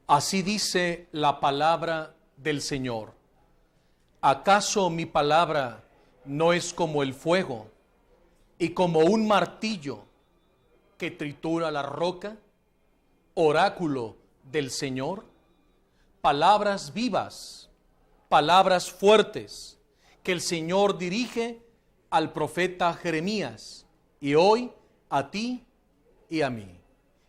Así dice la palabra del Señor. ¿Acaso mi palabra no es como el fuego y como un martillo que tritura la roca? Oráculo del Señor. Palabras vivas, palabras fuertes que el Señor dirige al profeta Jeremías y hoy a ti y a mí.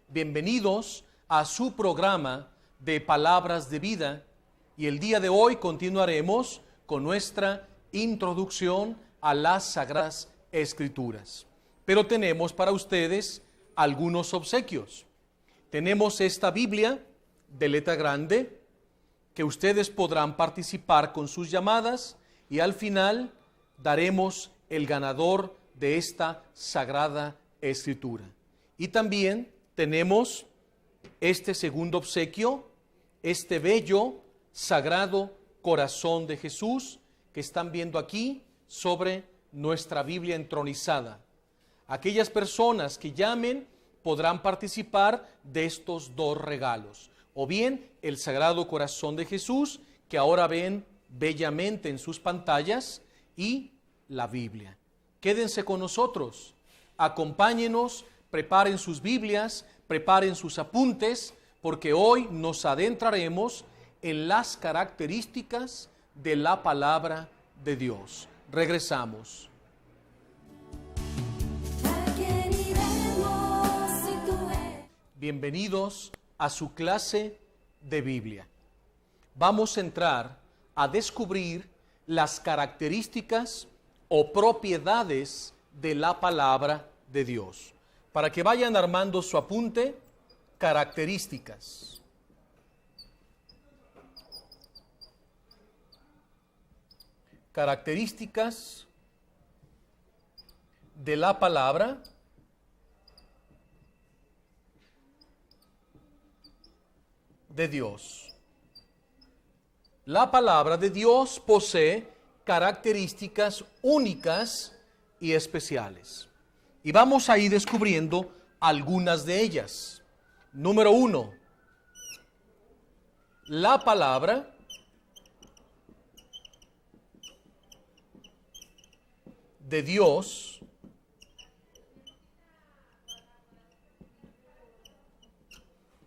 Bienvenidos a su programa de Palabras de Vida, y el día de hoy continuaremos con nuestra introducción a las Sagradas Escrituras. Pero tenemos para ustedes algunos obsequios. Tenemos esta Biblia de letra grande que ustedes podrán participar con sus llamadas, y al final daremos el ganador de esta Sagrada Escritura. Y también tenemos este segundo obsequio, este bello, sagrado corazón de Jesús que están viendo aquí sobre nuestra Biblia entronizada. Aquellas personas que llamen podrán participar de estos dos regalos, o bien el Sagrado Corazón de Jesús, que ahora ven bellamente en sus pantallas, y la Biblia. Quédense con nosotros, acompáñenos, preparen sus Biblias, preparen sus apuntes, porque hoy nos adentraremos en las características de la palabra de Dios. Regresamos. Bienvenidos a su clase de Biblia. Vamos a entrar a descubrir las características o propiedades de la palabra de Dios. Para que vayan armando su apunte, características. Características de la palabra de Dios. La palabra de Dios posee características únicas y especiales. Y vamos a ir descubriendo algunas de ellas. Número 1. La palabra de Dios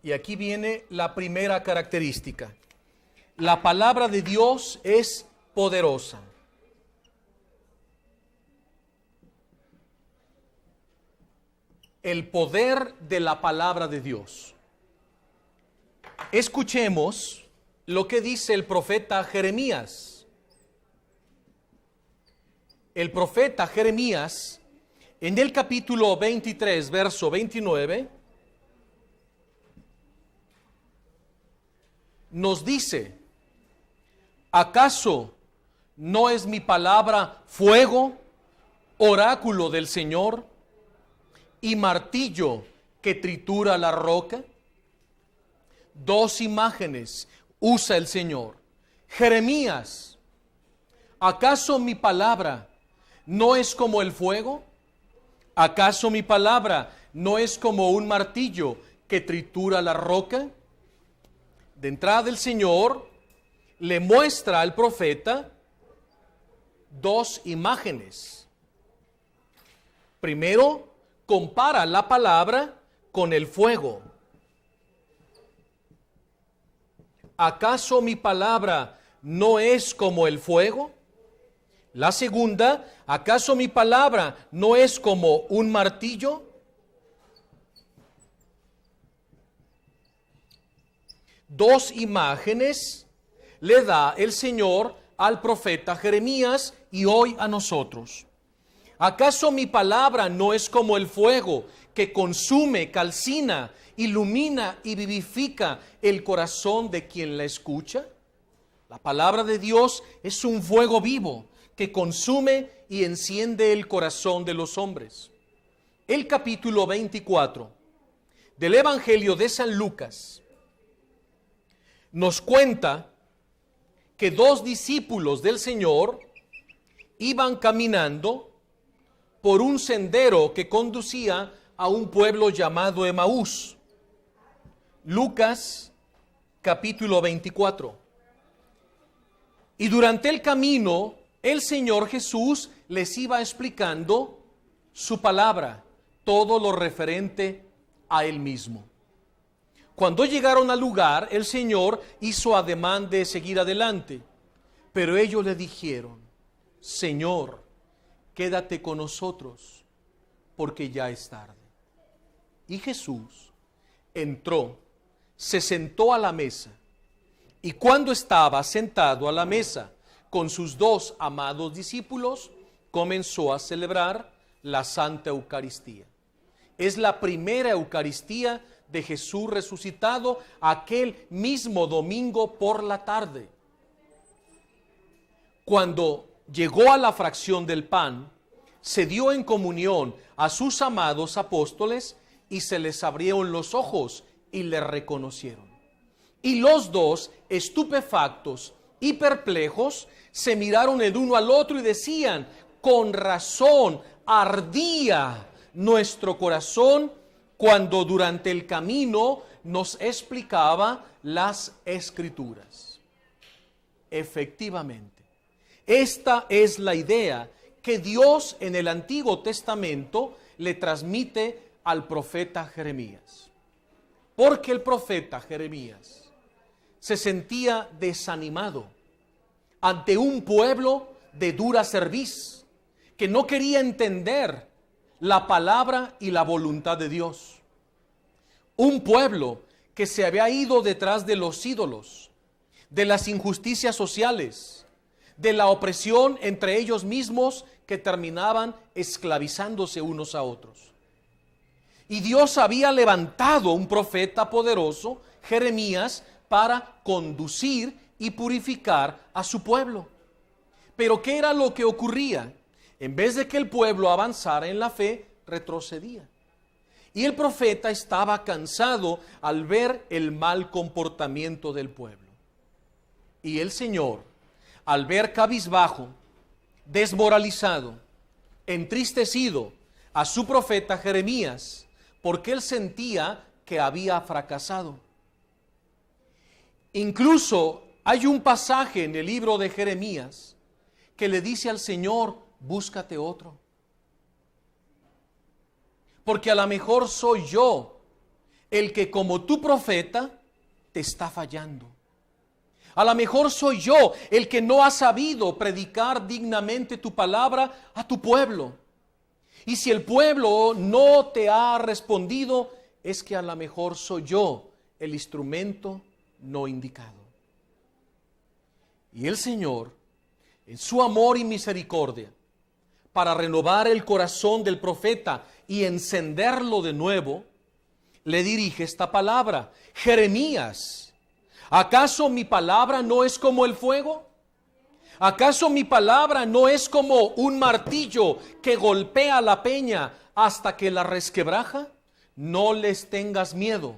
y aquí viene la primera característica. La palabra de Dios es poderosa. El poder de la palabra de Dios. Escuchemos lo que dice el profeta Jeremías. El profeta Jeremías, en el capítulo 23, verso 29, nos dice: ¿acaso no es mi palabra fuego, oráculo del Señor, y martillo que tritura la roca? Dos imágenes usa el Señor. Jeremías, ¿acaso mi palabra no es como el fuego? ¿Acaso mi palabra no es como un martillo que tritura la roca? De entrada el Señor le muestra al profeta dos imágenes. Primero, compara la palabra con el fuego. ¿Acaso mi palabra no es como el fuego? La segunda, ¿acaso mi palabra no es como un martillo? Dos imágenes le da el Señor al profeta Jeremías y hoy a nosotros. ¿Acaso mi palabra no es como el fuego que consume, calcina, ilumina y vivifica el corazón de quien la escucha? La palabra de Dios es un fuego vivo que consume y enciende el corazón de los hombres. El capítulo 24 del Evangelio de San Lucas nos cuenta que dos discípulos del Señor iban caminando por un sendero que conducía a un pueblo llamado Emaús. Lucas capítulo 24. Y durante el camino, el Señor Jesús les iba explicando su palabra, todo lo referente a Él mismo. Cuando llegaron al lugar, el Señor hizo ademán de seguir adelante, pero ellos le dijeron: Señor, quédate con nosotros, porque ya es tarde. Y Jesús entró, se sentó a la mesa, y cuando estaba sentado a la mesa con sus 2 amados discípulos, comenzó a celebrar la Santa Eucaristía. Es la primera Eucaristía de Jesús resucitado aquel mismo domingo por la tarde. Cuando llegó a la fracción del pan, se dio en comunión a sus amados apóstoles y se les abrieron los ojos y le reconocieron. Y los 2, estupefactos y perplejos, se miraron el uno al otro y decían: con razón ardía nuestro corazón cuando durante el camino nos explicaba las Escrituras. Efectivamente, esta es la idea que Dios en el Antiguo Testamento le transmite al profeta Jeremías. Porque el profeta Jeremías se sentía desanimado ante un pueblo de dura cerviz que no quería entender la palabra y la voluntad de Dios. Un pueblo que se había ido detrás de los ídolos, de las injusticias sociales, de la opresión entre ellos mismos, que terminaban esclavizándose unos a otros. Y Dios había levantado un profeta poderoso, Jeremías, para conducir y purificar a su pueblo. Pero ¿qué era lo que ocurría? En vez de que el pueblo avanzara en la fe, retrocedía. Y el profeta estaba cansado al ver el mal comportamiento del pueblo. Y el Señor, al ver cabizbajo, desmoralizado, entristecido a su profeta Jeremías, porque él sentía que había fracasado. Incluso hay un pasaje en el libro de Jeremías que le dice al Señor: búscate otro. Porque a lo mejor soy yo el que, como tu profeta, te está fallando. A lo mejor soy yo el que no ha sabido predicar dignamente tu palabra a tu pueblo. Y si el pueblo no te ha respondido, es que a lo mejor soy yo el instrumento no indicado. Y el Señor, en su amor y misericordia, para renovar el corazón del profeta y encenderlo de nuevo, le dirige esta palabra: Jeremías, ¿acaso mi palabra no es como el fuego? ¿Acaso mi palabra no es como un martillo que golpea la peña hasta que la resquebraja? No les tengas miedo.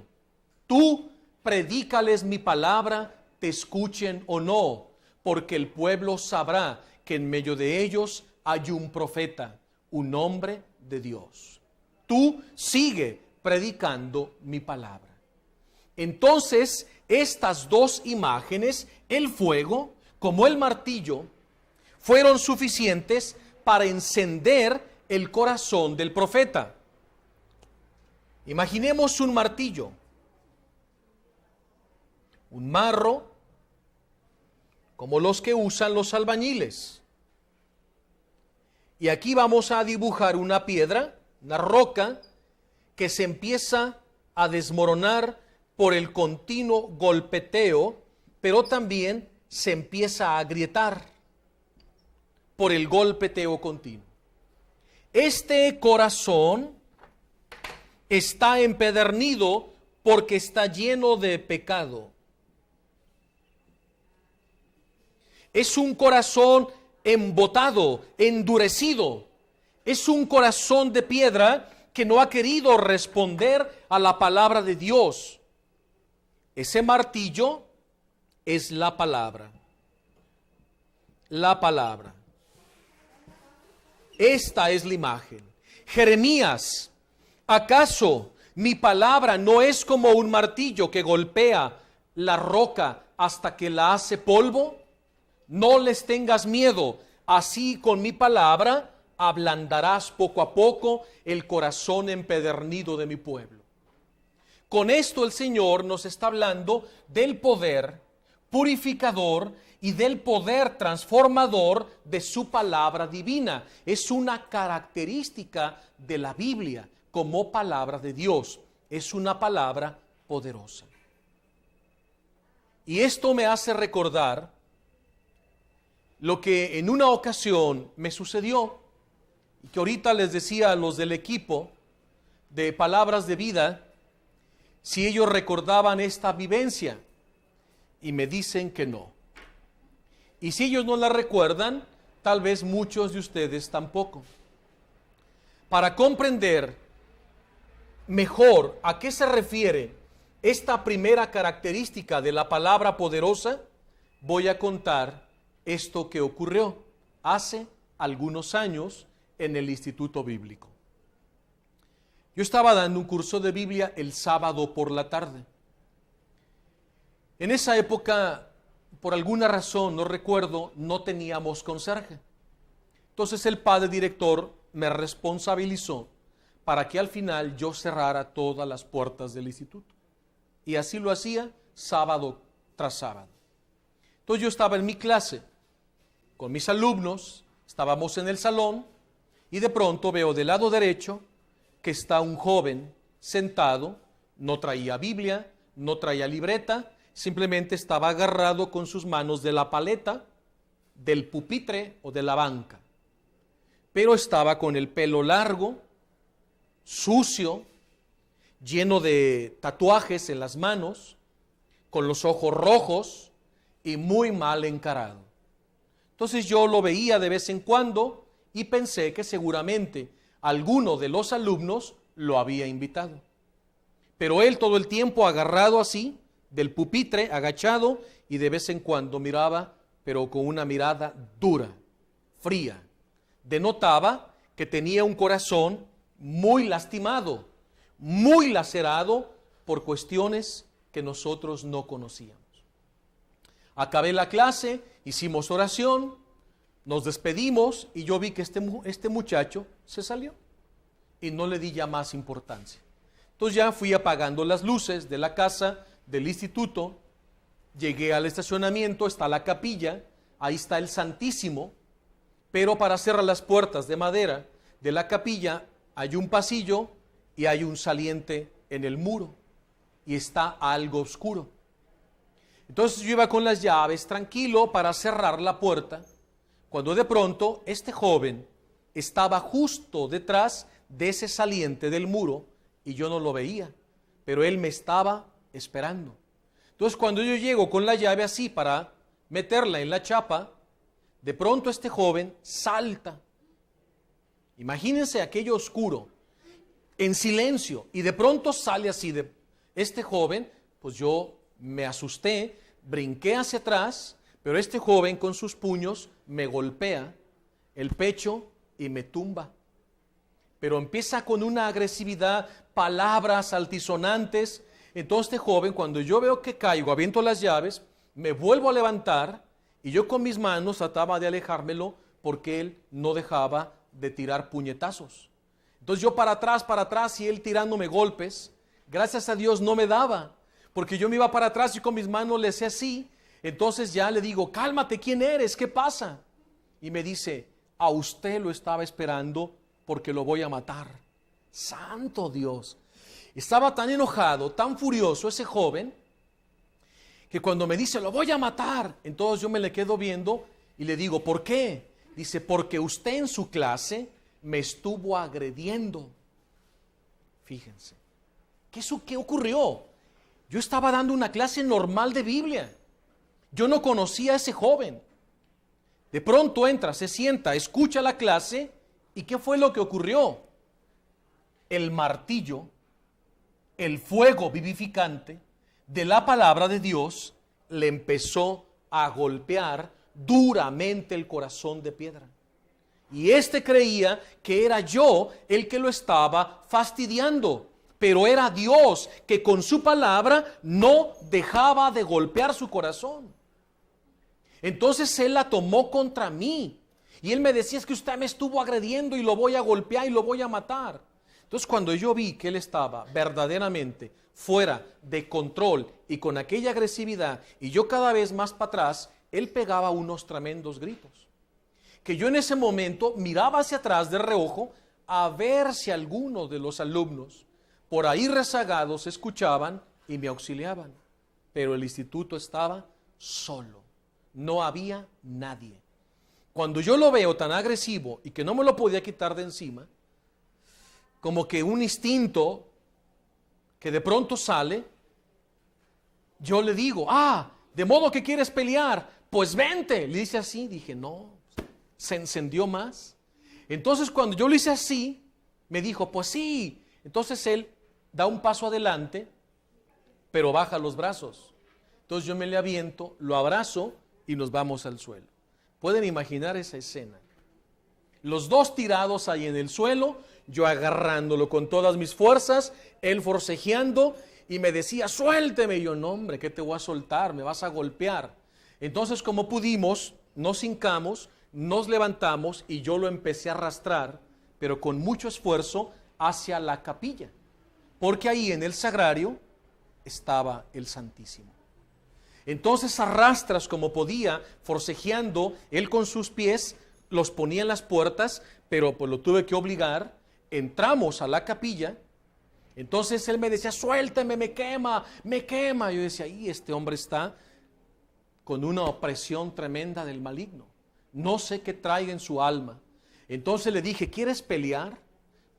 Tú predícales mi palabra, te escuchen o no, porque el pueblo sabrá que en medio de ellos hay un profeta, un hombre de Dios. Tú sigue predicando mi palabra. Entonces, estas 2 imágenes, el fuego como el martillo, fueron suficientes para encender el corazón del profeta. Imaginemos un martillo, un marro, como los que usan los albañiles. Y aquí vamos a dibujar una piedra, una roca, que se empieza a desmoronar por el continuo golpeteo, pero también se empieza a agrietar por el golpeteo continuo. Este corazón está empedernido porque está lleno de pecado. Es un corazón embotado, endurecido. Es un corazón de piedra que no ha querido responder a la palabra de Dios. Ese martillo es la palabra. La palabra. Esta es la imagen. Jeremías, ¿acaso mi palabra no es como un martillo que golpea la roca hasta que la hace polvo? No les tengas miedo, así con mi palabra ablandarás poco a poco el corazón empedernido de mi pueblo. Con esto el Señor nos está hablando del poder purificador y del poder transformador de su palabra divina. Es una característica de la Biblia como palabra de Dios. Es una palabra poderosa. Y esto me hace recordar lo que en una ocasión me sucedió, y que ahorita les decía a los del equipo de Palabras de Vida, si ellos recordaban esta vivencia, y me dicen que no. Y si ellos no la recuerdan, tal vez muchos de ustedes tampoco. Para comprender mejor a qué se refiere esta primera característica de la palabra poderosa, voy a contar esto que ocurrió hace algunos años en el Instituto Bíblico. Yo estaba dando un curso de Biblia el sábado por la tarde. En esa época, por alguna razón, no recuerdo, no teníamos conserje. Entonces el padre director me responsabilizó para que al final yo cerrara todas las puertas del instituto. Y así lo hacía sábado tras sábado. Entonces yo estaba en mi clase con mis alumnos, estábamos en el salón y de pronto veo del lado derecho que está un joven sentado, no traía Biblia, no traía libreta, simplemente estaba agarrado con sus manos de la paleta, del pupitre o de la banca. Pero estaba con el pelo largo, sucio, lleno de tatuajes en las manos, con los ojos rojos y muy mal encarado. Entonces yo lo veía de vez en cuando y pensé que seguramente alguno de los alumnos lo había invitado. Pero él todo el tiempo agarrado así, del pupitre, agachado, y de vez en cuando miraba, pero con una mirada dura, fría. Denotaba que tenía un corazón muy lastimado, muy lacerado por cuestiones que nosotros no conocíamos. Acabé la clase, hicimos oración, nos despedimos y yo vi que este muchacho se salió y no le di ya más importancia. Entonces ya fui apagando las luces de la casa, del instituto, llegué al estacionamiento, está la capilla, ahí está el Santísimo, pero para cerrar las puertas de madera de la capilla hay un pasillo y hay un saliente en el muro y está algo oscuro. Entonces yo iba con las llaves tranquilo para cerrar la puerta, cuando de pronto este joven estaba justo detrás de ese saliente del muro y yo no lo veía, pero él me estaba esperando. Entonces cuando yo llego con la llave así para meterla en la chapa, de pronto este joven salta. Imagínense aquello oscuro, en silencio, y de pronto sale así de este joven. Pues yo me asusté, brinqué hacia atrás, pero este joven con sus puños me golpea el pecho y me tumba. Pero empieza con una agresividad, palabras altisonantes. Entonces este joven, cuando yo veo que caigo, aviento las llaves, me vuelvo a levantar y yo con mis manos trataba de alejármelo porque él no dejaba de tirar puñetazos. Entonces yo para atrás y él tirándome golpes. Gracias a Dios no me daba, porque yo me iba para atrás y con mis manos le hacía así. Entonces ya le digo, cálmate, ¿quién eres? ¿Qué pasa? Y me dice, a usted lo estaba esperando porque lo voy a matar. Santo Dios. Estaba tan enojado, tan furioso ese joven, que cuando me dice, lo voy a matar, entonces yo me le quedo viendo y le digo, ¿por qué? Dice, porque usted en su clase me estuvo agrediendo. Fíjense, ¿qué ocurrió? Yo estaba dando una clase normal de Biblia. Yo no conocía a ese joven. De pronto entra, se sienta, escucha la clase, ¿y qué fue lo que ocurrió? El martillo, el fuego vivificante de la palabra de Dios le empezó a golpear duramente el corazón de piedra. Y creía que era yo el que lo estaba fastidiando, pero era Dios que con su palabra no dejaba de golpear su corazón. Entonces él la tomó contra mí. Y él me decía, es que usted me estuvo agrediendo y lo voy a golpear y lo voy a matar. Entonces cuando yo vi que él estaba verdaderamente fuera de control y con aquella agresividad, y yo cada vez más para atrás, él pegaba unos tremendos gritos. Que yo en ese momento miraba hacia atrás de reojo a ver si alguno de los alumnos por ahí rezagados escuchaban y me auxiliaban. Pero el instituto estaba solo, no había nadie. Cuando yo lo veo tan agresivo y que no me lo podía quitar de encima, como que un instinto que de pronto sale, yo le digo, de modo que quieres pelear, pues vente. Le dice así, dije, no, se encendió más. Entonces cuando yo le hice así, me dijo, pues sí. Entonces él da un paso adelante, pero baja los brazos. Entonces yo me le aviento, lo abrazo y nos vamos al suelo. ¿Pueden imaginar esa escena? Los dos tirados ahí en el suelo, yo agarrándolo con todas mis fuerzas, él forcejeando y me decía, suélteme. Y yo, no hombre, ¿qué te voy a soltar? Me vas a golpear. Entonces como pudimos, nos hincamos, nos levantamos y yo lo empecé a arrastrar, pero con mucho esfuerzo, hacia la capilla. Porque ahí en el sagrario estaba el Santísimo. Entonces arrastras como podía, forcejeando, él con sus pies los ponía en las puertas, pero pues lo tuve que obligar. Entramos a la capilla, entonces él me decía, suéltame, me quema, me quema. Yo decía, este hombre está con una opresión tremenda del maligno. No sé qué traiga en su alma. Entonces le dije, ¿quieres pelear?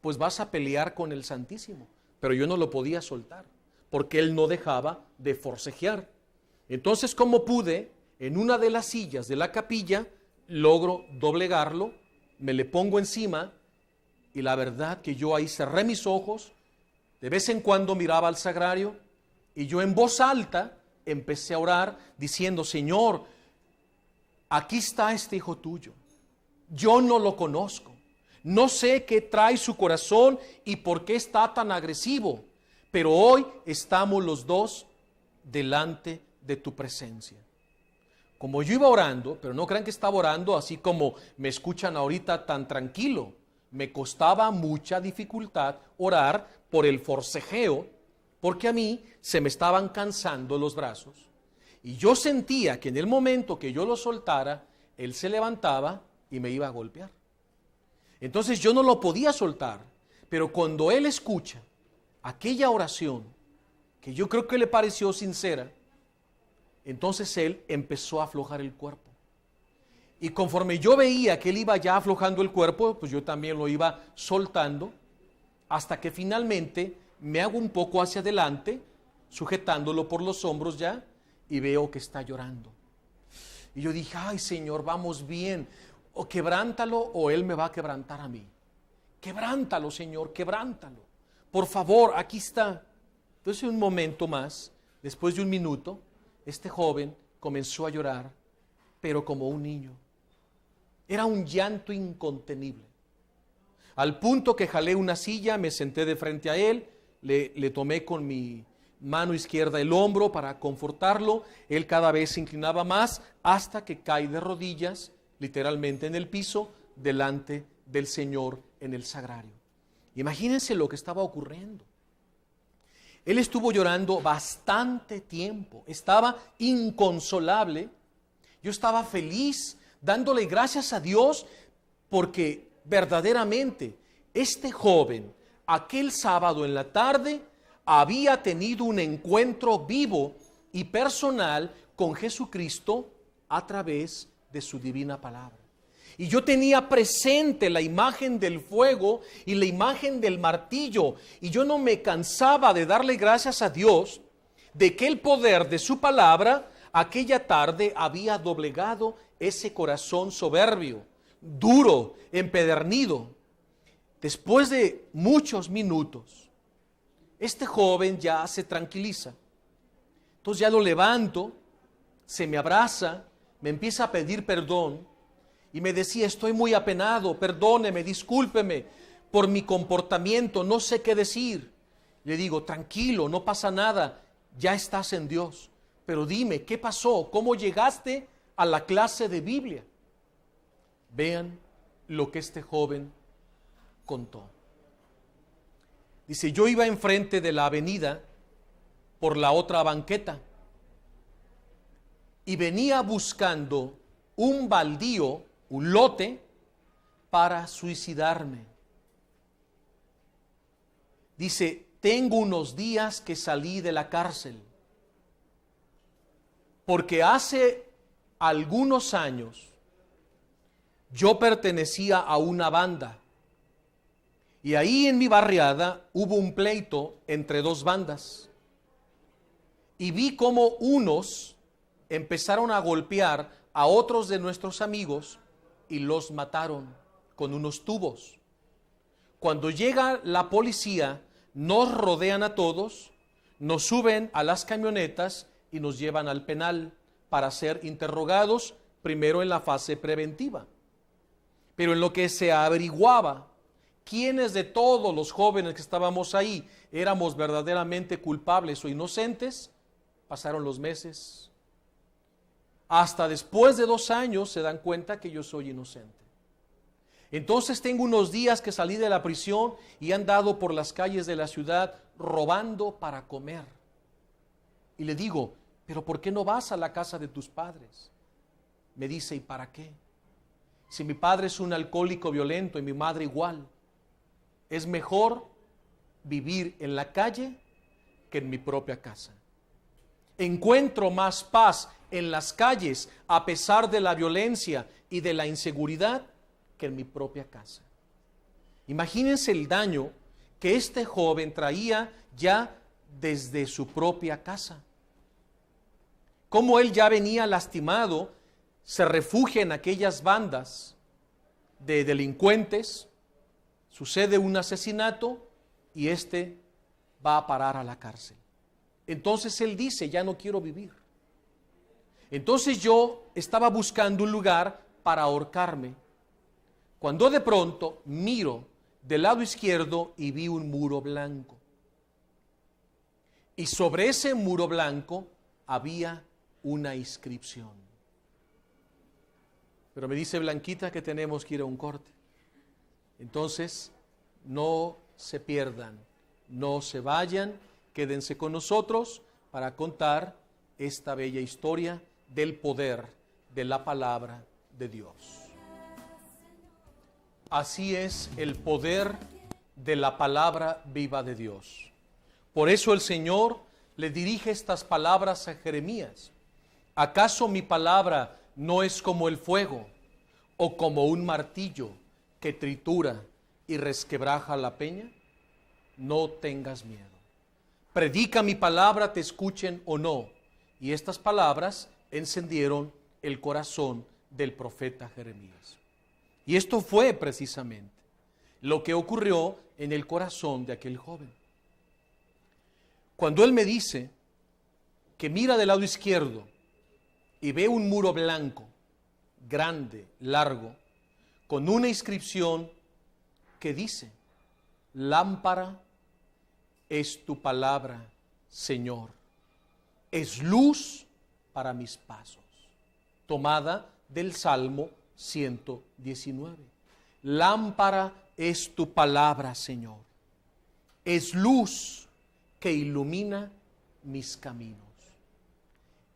Pues vas a pelear con el Santísimo. Pero yo no lo podía soltar, porque él no dejaba de forcejear. Entonces, como pude, en una de las sillas de la capilla, logro doblegarlo, me le pongo encima, y la verdad que yo ahí cerré mis ojos, de vez en cuando miraba al sagrario, y yo en voz alta empecé a orar, diciendo, Señor, aquí está este hijo tuyo, yo no lo conozco. No sé qué trae su corazón y por qué está tan agresivo, pero hoy estamos los dos delante de tu presencia. Como yo iba orando, pero no crean que estaba orando así como me escuchan ahorita tan tranquilo. Me costaba mucha dificultad orar por el forcejeo, porque a mí se me estaban cansando los brazos. Y yo sentía que en el momento que yo lo soltara, él se levantaba y me iba a golpear. Entonces yo no lo podía soltar, pero cuando él escucha aquella oración, que yo creo que le pareció sincera, entonces él empezó a aflojar el cuerpo. Y conforme yo veía que él iba ya aflojando el cuerpo, pues yo también lo iba soltando, hasta que finalmente me hago un poco hacia adelante, sujetándolo por los hombros ya, y veo que está llorando. Y yo dije, ay Señor, vamos bien. O quebrántalo o él me va a quebrantar a mí. Quebrántalo, Señor, quebrántalo. Por favor, aquí está. Entonces un momento más, después de un minuto, este joven comenzó a llorar, pero como un niño. Era un llanto incontenible. Al punto que jalé una silla, me senté de frente a él, le tomé con mi mano izquierda el hombro para confortarlo. Él cada vez se inclinaba más hasta que cae de rodillas, literalmente en el piso, delante del Señor en el sagrario. Imagínense lo que estaba ocurriendo. Él estuvo llorando bastante tiempo, estaba inconsolable. Yo estaba feliz, dándole gracias a Dios, porque verdaderamente este joven, aquel sábado en la tarde, había tenido un encuentro vivo y personal con Jesucristo a través de su divina palabra. Y yo tenía presente la imagen del fuego y la imagen del martillo, y yo no me cansaba de darle gracias a Dios de que el poder de su palabra aquella tarde había doblegado ese corazón soberbio, duro, empedernido. Después de muchos minutos, este joven ya se tranquiliza. Entonces ya lo levanto, se me abraza, me empieza a pedir perdón y me decía, estoy muy apenado, perdóneme, discúlpeme por mi comportamiento, no sé qué decir. Le digo, tranquilo, no pasa nada, ya estás en Dios. Pero dime, ¿qué pasó? ¿Cómo llegaste a la clase de Biblia? Vean lo que este joven contó. Dice, yo iba enfrente de la avenida por la otra banqueta y venía buscando un baldío, un lote, para suicidarme. Dice, tengo unos días que salí de la cárcel, porque hace algunos años yo pertenecía a una banda y ahí en mi barriada hubo un pleito entre dos bandas y vi cómo unos empezaron a golpear a otros de nuestros amigos y los mataron con unos tubos. Cuando llega la policía, nos rodean a todos, nos suben a las camionetas y nos llevan al penal para ser interrogados primero en la fase preventiva. Pero en lo que se averiguaba quiénes de todos los jóvenes que estábamos ahí éramos verdaderamente culpables o inocentes, pasaron los meses. Hasta después de 2 años se dan cuenta que yo soy inocente. Entonces tengo unos días que salí de la prisión y he andado por las calles de la ciudad robando para comer. Y le digo, ¿pero por qué no vas a la casa de tus padres? Me dice, ¿y para qué? Si mi padre es un alcohólico violento y mi madre igual, es mejor vivir en la calle que en mi propia casa. Encuentro más paz en las calles a pesar de la violencia y de la inseguridad que en mi propia casa. Imagínense el daño que este joven traía ya desde su propia casa. Cómo él ya venía lastimado, se refugia en aquellas bandas de delincuentes, sucede un asesinato y este va a parar a la cárcel. Entonces él dice, ya no quiero vivir. Entonces yo estaba buscando un lugar para ahorcarme, cuando de pronto miro del lado izquierdo y vi un muro blanco. Y sobre ese muro blanco había una inscripción. Pero me dice Blanquita que tenemos que ir a un corte. Entonces, no se pierdan, no se vayan, quédense con nosotros para contar esta bella historia del poder de la palabra de Dios. Así es el poder de la palabra viva de Dios. Por eso el Señor le dirige estas palabras a Jeremías. ¿Acaso mi palabra no es como el fuego o como un martillo que tritura y resquebraja la peña? No tengas miedo. Predica mi palabra, te escuchen o no. Y estas palabras encendieron el corazón del profeta Jeremías. Y esto fue precisamente lo que ocurrió en el corazón de aquel joven. Cuando él me dice que mira del lado izquierdo y ve un muro blanco, grande, largo, con una inscripción que dice, lámpara es tu palabra, Señor, es luz para mis pasos. Tomada del Salmo 119. Lámpara es tu palabra, Señor, es luz que ilumina mis caminos.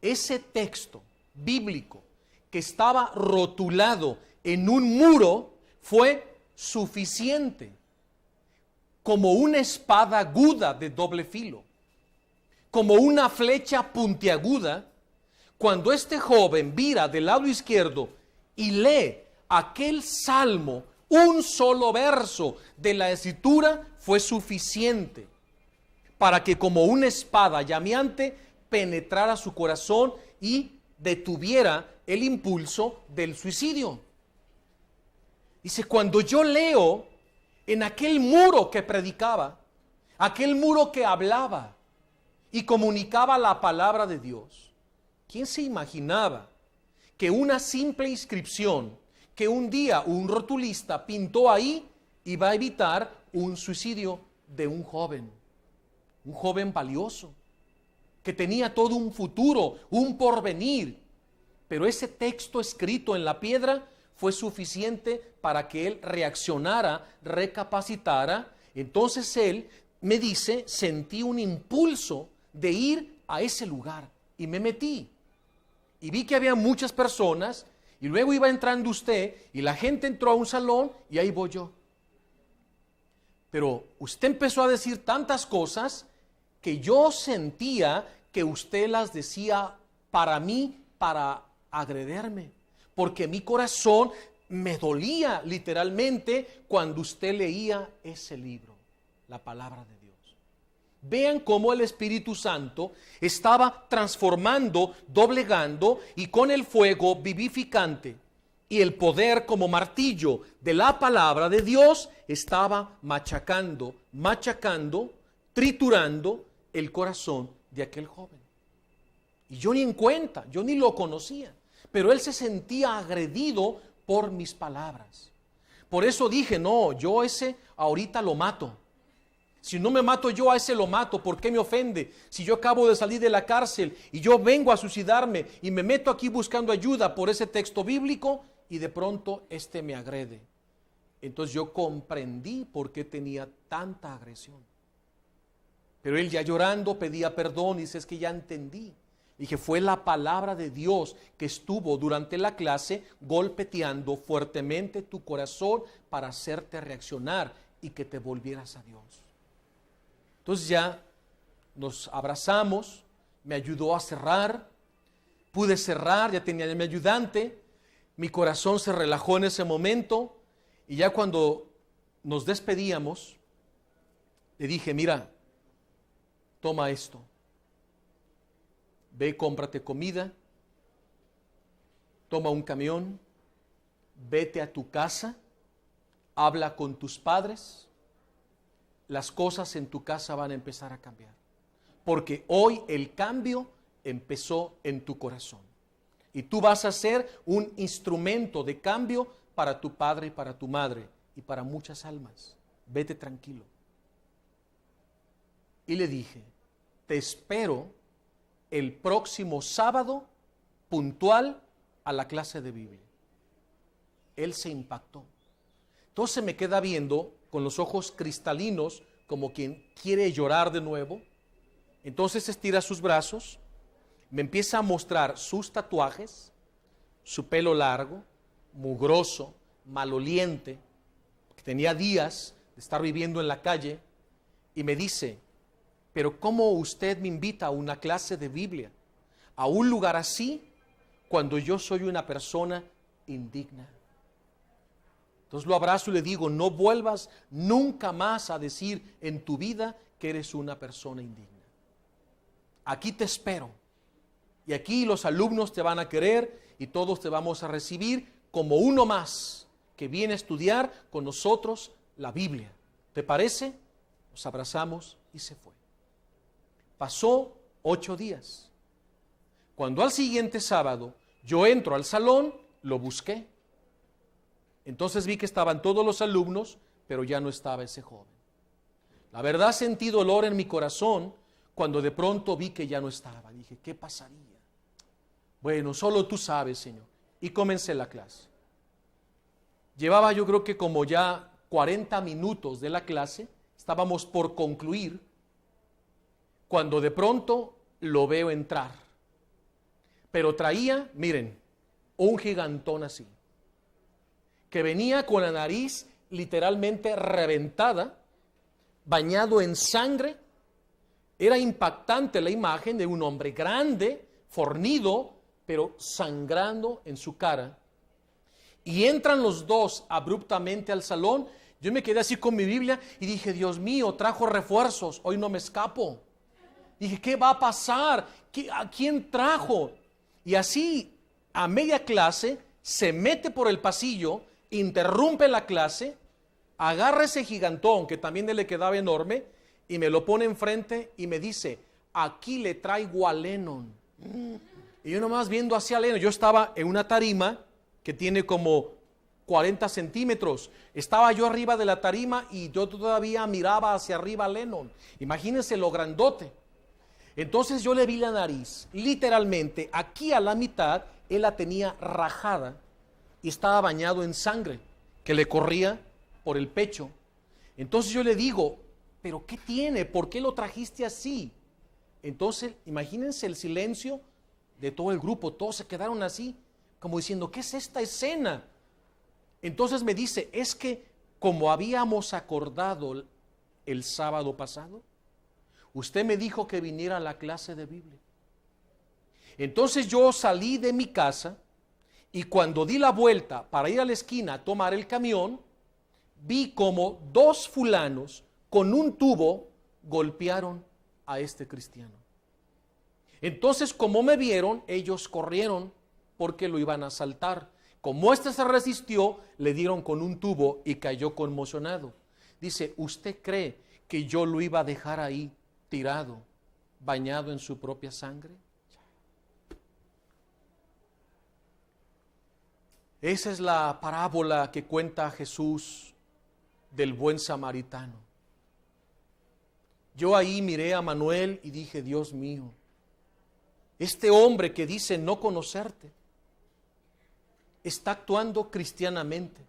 Ese texto bíblico que estaba rotulado en un muro fue suficiente como una espada aguda de doble filo, como una flecha puntiaguda. Cuando este joven vira del lado izquierdo y lee aquel salmo, un solo verso de la escritura fue suficiente para que como una espada llameante penetrara su corazón y detuviera el impulso del suicidio. Dice, cuando yo leo en aquel muro que predicaba, aquel muro que hablaba y comunicaba la palabra de Dios, ¿quién se imaginaba que una simple inscripción que un día un rotulista pintó ahí iba a evitar un suicidio de un joven? un joven valioso, que tenía todo un futuro, un porvenir. Pero ese texto escrito en la piedra fue suficiente para que él reaccionara, recapacitara. Entonces él me dice, sentí un impulso de ir a ese lugar y me metí. Y vi que había muchas personas y luego iba entrando usted y la gente entró a un salón y ahí voy yo. Pero usted empezó a decir tantas cosas que yo sentía que usted las decía para mí, para agrederme, porque mi corazón me dolía literalmente cuando usted leía ese libro, la palabra de Dios. Vean cómo el Espíritu Santo estaba transformando, doblegando y con el fuego vivificante y el poder como martillo de la palabra de Dios estaba machacando, triturando el corazón de aquel joven. Y yo ni en cuenta, yo ni lo conocía, pero él se sentía agredido por mis palabras. Por eso dije, no, yo ese ahorita lo mato. Si no me mato yo, a ese lo mato. ¿Por qué me ofende? Si yo acabo de salir de la cárcel y yo vengo a suicidarme y me meto aquí buscando ayuda por ese texto bíblico y de pronto este me agrede. Entonces yo comprendí por qué tenía tanta agresión. Pero él ya llorando pedía perdón y dice, es que ya entendí. Dije, fue la palabra de Dios que estuvo durante la clase golpeteando fuertemente tu corazón para hacerte reaccionar y que te volvieras a Dios. Entonces ya nos abrazamos, me ayudó a cerrar, pude cerrar, ya tenía mi ayudante, mi corazón se relajó en ese momento y ya cuando nos despedíamos, le dije, mira, toma esto, ve, cómprate comida, toma un camión, vete a tu casa, habla con tus padres. Las cosas en tu casa van a empezar a cambiar. Porque hoy el cambio empezó en tu corazón. Y tú vas a ser un instrumento de cambio para tu padre y para tu madre y para muchas almas. Vete tranquilo. Y le dije, te espero el próximo sábado puntual a la clase de Biblia. Él se impactó. Entonces me queda viendo con los ojos cristalinos, como quien quiere llorar de nuevo. Entonces estira sus brazos, me empieza a mostrar sus tatuajes, su pelo largo, mugroso, maloliente, que tenía días de estar viviendo en la calle, y me dice, pero ¿cómo usted me invita a una clase de Biblia, a un lugar así, cuando yo soy una persona indigna? Entonces lo abrazo y le digo, no vuelvas nunca más a decir en tu vida que eres una persona indigna. Aquí te espero. Y aquí los alumnos te van a querer y todos te vamos a recibir como uno más que viene a estudiar con nosotros la Biblia. ¿Te parece? Nos abrazamos y se fue. Pasó 8 días. Cuando al siguiente sábado yo entro al salón, lo busqué. Entonces vi que estaban todos los alumnos, pero ya no estaba ese joven. La verdad sentí dolor en mi corazón cuando de pronto vi que ya no estaba. Dije, ¿qué pasaría? Bueno, solo tú sabes, Señor. Y comencé la clase. Llevaba yo creo que como ya 40 minutos de la clase, estábamos por concluir, cuando de pronto lo veo entrar. Pero traía, miren, un gigantón así, que venía con la nariz literalmente reventada, bañado en sangre. Era impactante la imagen de un hombre grande, fornido, pero sangrando en su cara. Y entran los dos abruptamente al salón. Yo me quedé así con mi Biblia y dije, Dios mío, trajo refuerzos, hoy no me escapo. Dije, ¿qué va a pasar? ¿A quién trajo? Y así, a media clase, se mete por el pasillo, interrumpe la clase, agarra ese gigantón que también le quedaba enorme y me lo pone enfrente y me dice, aquí le traigo a Lennon. Y yo nomás viendo hacia Lennon, yo estaba en una tarima que tiene como 40 centímetros. Estaba yo arriba de la tarima y yo todavía miraba hacia arriba a Lennon. Imagínense lo grandote. Entonces yo le vi la nariz, literalmente, aquí a la mitad, él la tenía rajada y estaba bañado en sangre que le corría por el pecho. Entonces yo le digo, ¿pero qué tiene? ¿Por qué lo trajiste así? Entonces, imagínense el silencio de todo el grupo, todos se quedaron así, como diciendo, ¿qué es esta escena? Entonces me dice, es que como habíamos acordado el sábado pasado, usted me dijo que viniera a la clase de Biblia. Entonces yo salí de mi casa y cuando di la vuelta para ir a la esquina a tomar el camión, vi como 2 fulanos con un tubo golpearon a este cristiano. Entonces, como me vieron, ellos corrieron porque lo iban a asaltar. Como este se resistió, le dieron con un tubo y cayó conmocionado. Dice, ¿usted cree que yo lo iba a dejar ahí tirado, bañado en su propia sangre? Esa es la parábola que cuenta Jesús del buen samaritano. Yo ahí miré a Manuel y dije, Dios mío, este hombre que dice no conocerte, está actuando cristianamente.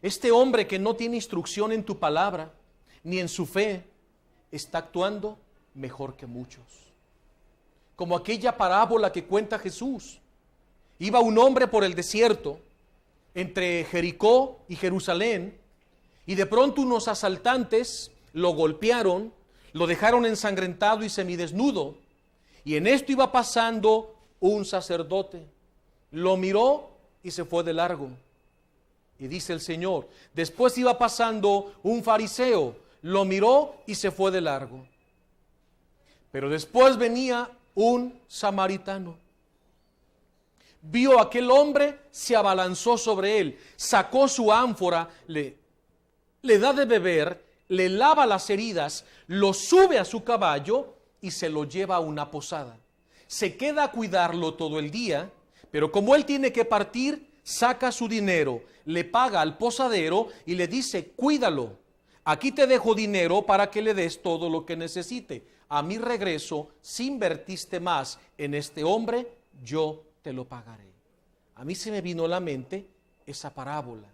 Este hombre que no tiene instrucción en tu palabra, ni en su fe, está actuando mejor que muchos. Como aquella parábola que cuenta Jesús. Iba un hombre por el desierto, entre Jericó y Jerusalén, y de pronto unos asaltantes lo golpearon, lo dejaron ensangrentado y semidesnudo, y en esto iba pasando un sacerdote. Lo miró y se fue de largo. Y dice el Señor, después iba pasando un fariseo, lo miró y se fue de largo. Pero después venía un samaritano. Vio a aquel hombre, se abalanzó sobre él, sacó su ánfora, le da de beber, le lava las heridas, lo sube a su caballo y se lo lleva a una posada. Se queda a cuidarlo todo el día, pero como él tiene que partir, saca su dinero, le paga al posadero y le dice, cuídalo, aquí te dejo dinero para que le des todo lo que necesite. A mi regreso, si invertiste más en este hombre, yo te lo pagaré. A mí se me vino a la mente esa parábola.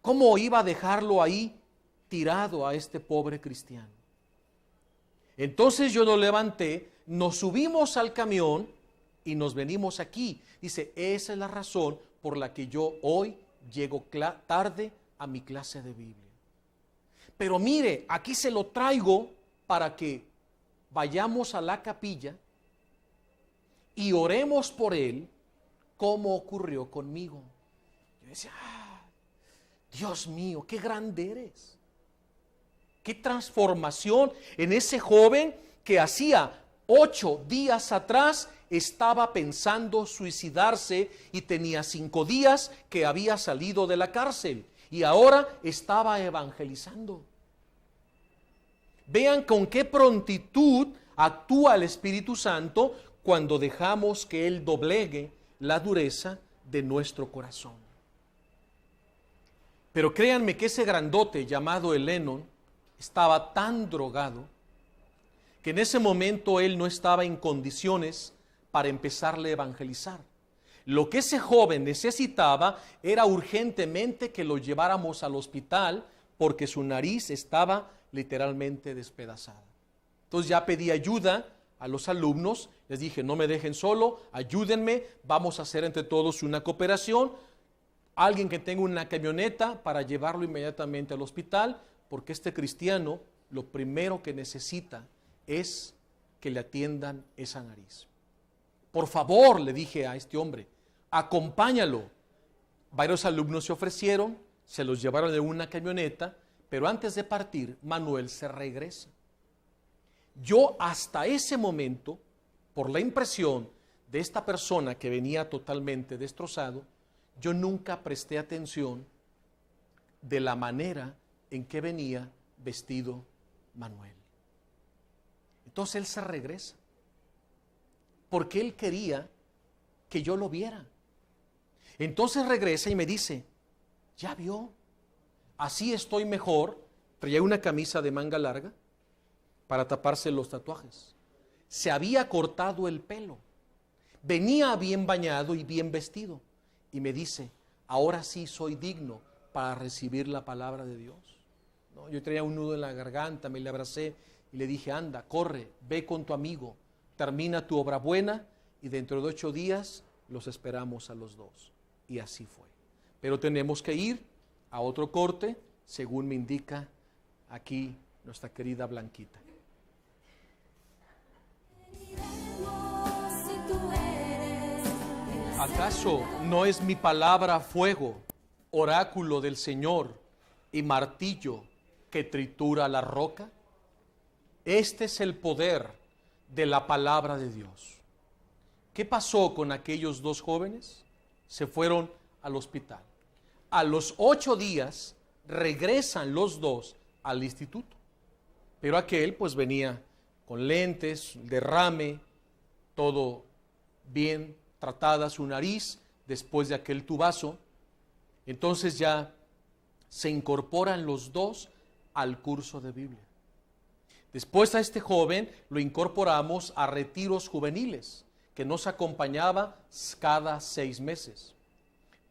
¿Cómo iba a dejarlo ahí tirado a este pobre cristiano? Entonces yo lo levanté, nos subimos al camión y nos venimos aquí. Dice, esa es la razón por la que yo hoy llego tarde a mi clase de Biblia. Pero mire, aquí se lo traigo para que vayamos a la capilla y oremos por él como ocurrió conmigo. Yo decía, Dios mío, qué grande eres. Qué transformación en ese joven que hacía 8 días atrás estaba pensando suicidarse y tenía 5 días que había salido de la cárcel y ahora estaba evangelizando. Vean con qué prontitud actúa el Espíritu Santo cuando dejamos que Él doblegue la dureza de nuestro corazón. Pero créanme que ese grandote llamado Lennon estaba tan drogado que en ese momento él no estaba en condiciones para empezarle a evangelizar. Lo que ese joven necesitaba era urgentemente que lo lleváramos al hospital porque su nariz estaba literalmente despedazada. Entonces ya pedí ayuda a los alumnos, les dije, no me dejen solo, ayúdenme, vamos a hacer entre todos una cooperación, alguien que tenga una camioneta para llevarlo inmediatamente al hospital, porque este cristiano lo primero que necesita es que le atiendan esa nariz. Por favor, le dije a este hombre, acompáñalo. Varios alumnos se ofrecieron, se los llevaron en una camioneta, pero antes de partir, Manuel se regresa. Yo hasta ese momento, por la impresión de esta persona que venía totalmente destrozado, yo nunca presté atención de la manera en que venía vestido Manuel. Entonces él se regresa, porque él quería que yo lo viera. Entonces regresa y me dice, ¿ya vio? Así estoy mejor. Traía una camisa de manga larga para taparse los tatuajes. Se había cortado el pelo. Venía bien bañado y bien vestido. Y me dice, ahora sí soy digno para recibir la palabra de Dios. ¿No? Yo traía un nudo en la garganta, me le abracé y le dije, anda, corre, ve con tu amigo, termina tu obra buena y dentro de 8 días los esperamos a los dos. Y así fue. Pero tenemos que ir a otro corte, según me indica aquí nuestra querida Blanquita. ¿Acaso no es mi palabra fuego, oráculo del Señor y martillo que tritura la roca? Este es el poder de la palabra de Dios. ¿Qué pasó con aquellos 2 jóvenes? Se fueron al hospital. A los 8 días regresan los 2 al instituto. Pero aquel pues venía con lentes, derrame, todo bien tratada su nariz después de aquel tubazo. Entonces ya se incorporan los 2 al curso de Biblia. Después a este joven lo incorporamos a retiros juveniles que nos acompañaba cada 6 meses.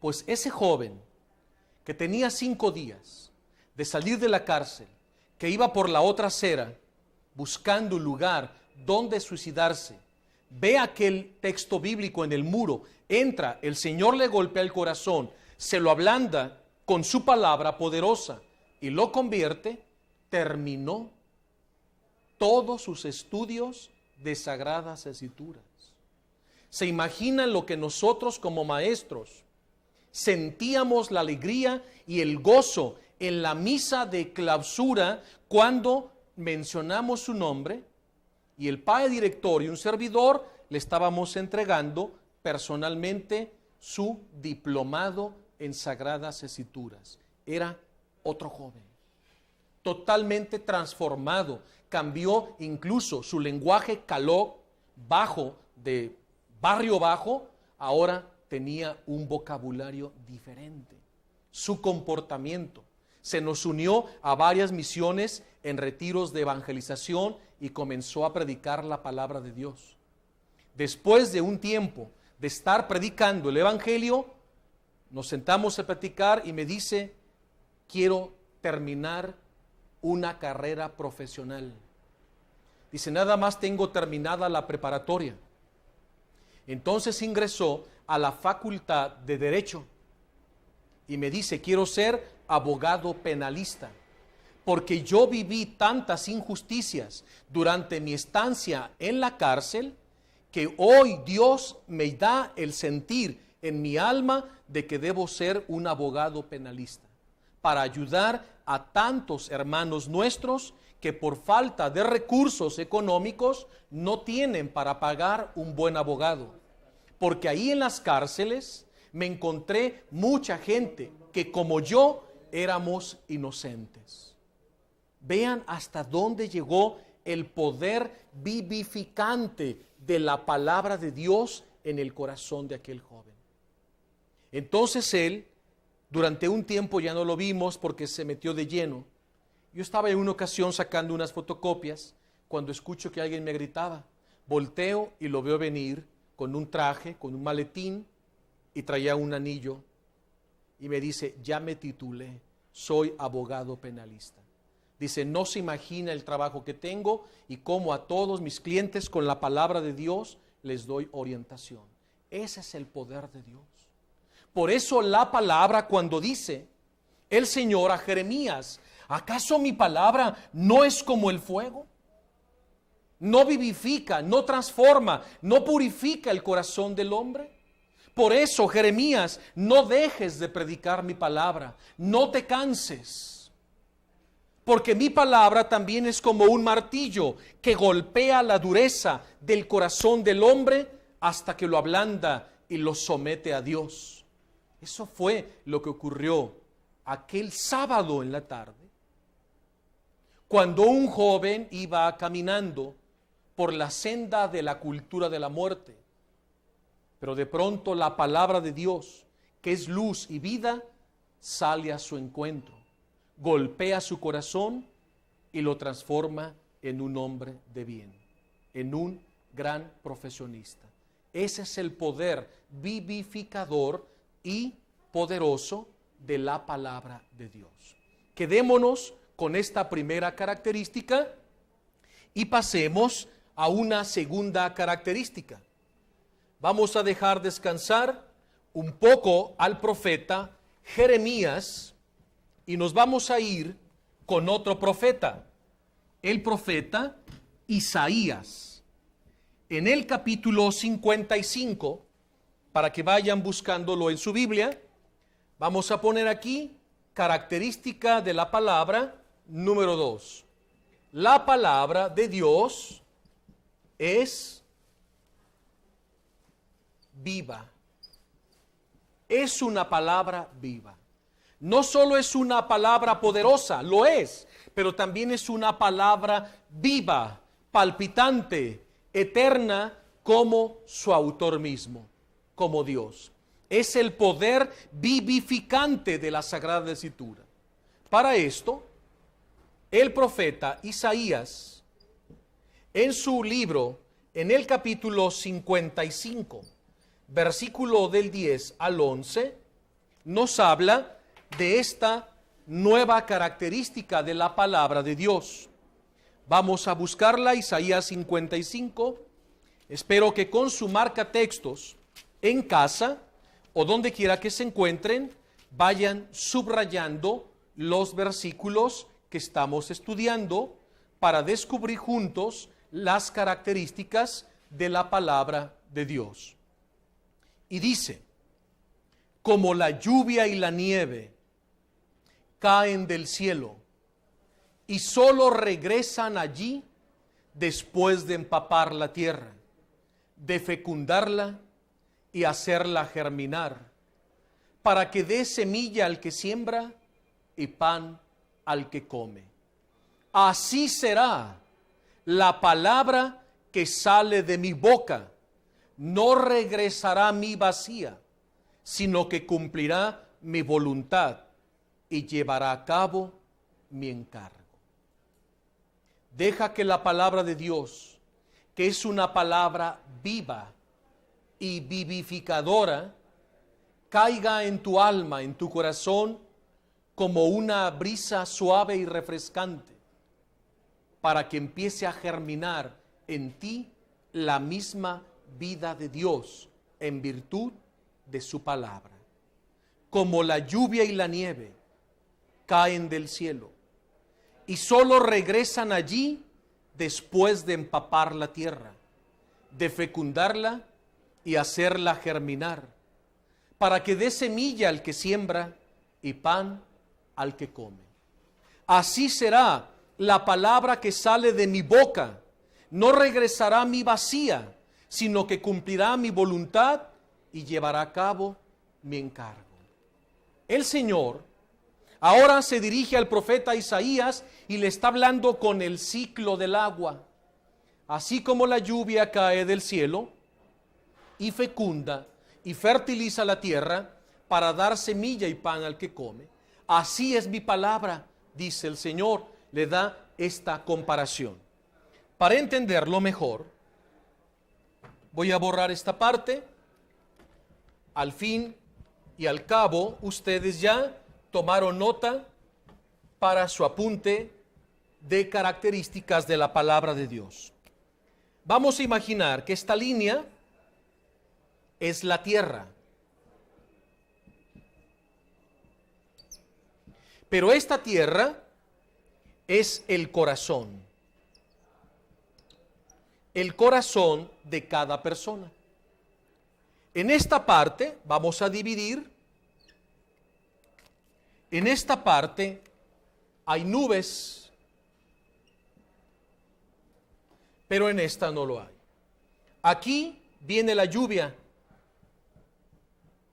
Pues ese joven que tenía 5 días de salir de la cárcel, que iba por la otra acera buscando un lugar donde suicidarse, ve aquel texto bíblico en el muro, entra, el Señor le golpea el corazón, se lo ablanda con su palabra poderosa y lo convierte, terminó todos sus estudios de Sagradas Escrituras. ¿Se imaginan lo que nosotros como maestros sentíamos la alegría y el gozo en la misa de clausura cuando mencionamos su nombre? Y el padre director y un servidor le estábamos entregando personalmente su diplomado en Sagradas Escrituras. Era otro joven, totalmente transformado, cambió incluso su lenguaje caló bajo, de barrio bajo, ahora tenía un vocabulario diferente. Su comportamiento se nos unió a varias misiones en retiros de evangelización y comenzó a predicar la palabra de Dios. Después de un tiempo de estar predicando el evangelio, nos sentamos a platicar y me dice, quiero terminar una carrera profesional. Dice, nada más tengo terminada la preparatoria. Entonces ingresó a la Facultad de Derecho y me dice, quiero ser abogado penalista, porque yo viví tantas injusticias durante mi estancia en la cárcel, que hoy Dios me da el sentir en mi alma de que debo ser un abogado penalista, para ayudar a tantos hermanos nuestros que por falta de recursos económicos no tienen para pagar un buen abogado. Porque ahí en las cárceles me encontré mucha gente que como yo éramos inocentes. Vean hasta dónde llegó el poder vivificante de la palabra de Dios en el corazón de aquel joven. Entonces él, durante un tiempo ya no lo vimos porque se metió de lleno. Yo estaba en una ocasión sacando unas fotocopias cuando escucho que alguien me gritaba. Volteo y lo veo venir con un traje, con un maletín y traía un anillo. Y me dice, ya me titulé, soy abogado penalista. Dice, no se imagina el trabajo que tengo y cómo a todos mis clientes con la palabra de Dios les doy orientación. Ese es el poder de Dios. Por eso la palabra cuando dice el Señor a Jeremías, ¿acaso mi palabra no es como el fuego? No vivifica, no transforma, no purifica el corazón del hombre. Por eso, Jeremías, no dejes de predicar mi palabra, no te canses. Porque mi palabra también es como un martillo que golpea la dureza del corazón del hombre hasta que lo ablanda y lo somete a Dios. Eso fue lo que ocurrió aquel sábado en la tarde, cuando un joven iba caminando por la senda de la cultura de la muerte. Pero de pronto la palabra de Dios que es luz y vida, sale a su encuentro, golpea su corazón y lo transforma en un hombre de bien, en un gran profesionista. Ese es el poder vivificador y poderoso de la palabra de Dios. Quedémonos con esta primera característica y pasemos a una segunda característica. Vamos a dejar descansar un poco al profeta Jeremías y nos vamos a ir con otro profeta, el profeta Isaías. En el capítulo 55, para que vayan buscándolo en su Biblia, vamos a poner aquí característica de la palabra número 2. La palabra de Dios es viva. Es una palabra viva. No solo es una palabra poderosa, lo es, pero también es una palabra viva, palpitante, eterna, como su autor mismo, como Dios. Es el poder vivificante de la Sagrada Escritura. Para esto, el profeta Isaías, en su libro, en el capítulo 55, versículo del 10 al 11, nos habla de esta nueva característica de la palabra de Dios. Vamos a buscarla, Isaías 55. Espero que con su marca textos en casa o donde quiera que se encuentren, vayan subrayando los versículos que estamos estudiando para descubrir juntos las características de la palabra de Dios. Y dice: como la lluvia y la nieve caen del cielo y solo regresan allí después de empapar la tierra, de fecundarla y hacerla germinar, para que dé semilla al que siembra y pan al que come. Así será la palabra que sale de mi boca. No regresará a mí vacía, sino que cumplirá mi voluntad y llevará a cabo mi encargo. Deja que la palabra de Dios, que es una palabra viva y vivificadora, caiga en tu alma, en tu corazón, como una brisa suave y refrescante, para que empiece a germinar en ti la misma vida de Dios en virtud de su palabra. Como la lluvia y la nieve caen del cielo y solo regresan allí después de empapar la tierra, de fecundarla y hacerla germinar, para que dé semilla al que siembra y pan al que come. Así será la palabra que sale de mi boca. No regresará a mí vacía, sino que cumplirá mi voluntad y llevará a cabo mi encargo. El Señor ahora se dirige al profeta Isaías y le está hablando con el ciclo del agua. Así como la lluvia cae del cielo y fecunda y fertiliza la tierra para dar semilla y pan al que come, así es mi palabra, dice el Señor. Le da esta comparación. Para entenderlo mejor, voy a borrar esta parte. Al fin y al cabo, ustedes ya tomaron nota para su apunte de características de la palabra de Dios. Vamos a imaginar que esta línea es la tierra. Pero esta tierra es el corazón de cada persona. En esta parte vamos a dividir. En esta parte hay nubes, pero en esta no lo hay. Aquí viene la lluvia,